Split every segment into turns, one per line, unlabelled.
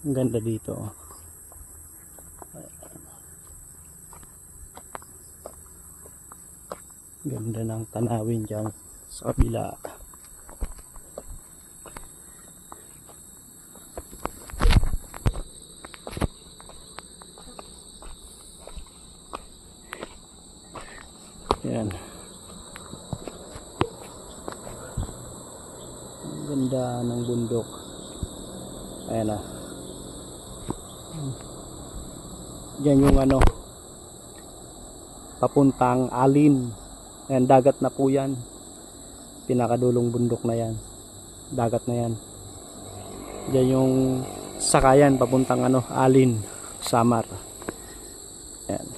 Ang ganda dito. Ganda ng tanawin dyan sa kabila. Yan. Ang ganda ng bundok. Ayan na. Yan yung ano, papuntang Alin. Ayan, dagat na po yan. Pinakadulong bundok na yan. Dagat na yan. Yan yung sakayan papuntang ano, Alin, Samar. Ayan.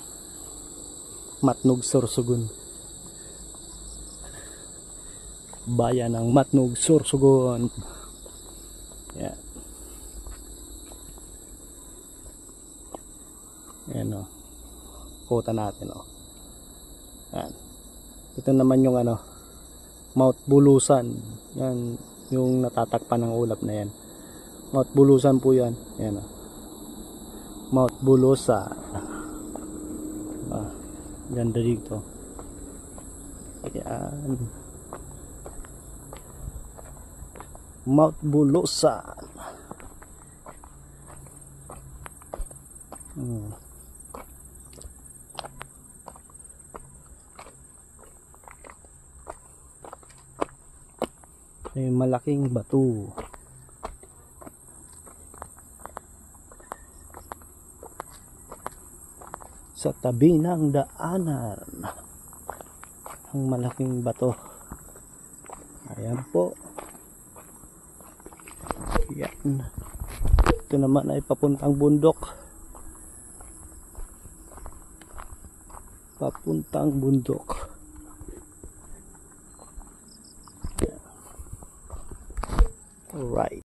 Matnog, Sorsogon. Bayan ng Matnog, Sorsogon. Ayan. Ayan o. Kuta natin o. Ayan. Ito naman yung ano, Mount Bulusan. Yan, yung natatakpan ng ulap na yan. Mount Bulusan po yan. Ayan o. Mount Bulusan. Ganda dito. Ayan. Mount Bulusan. May malaking bato. Sa tabi ng daanan. Ang malaking bato. Ayan po. Yan. Ito naman ay papuntang bundok. Papuntang bundok. Alright.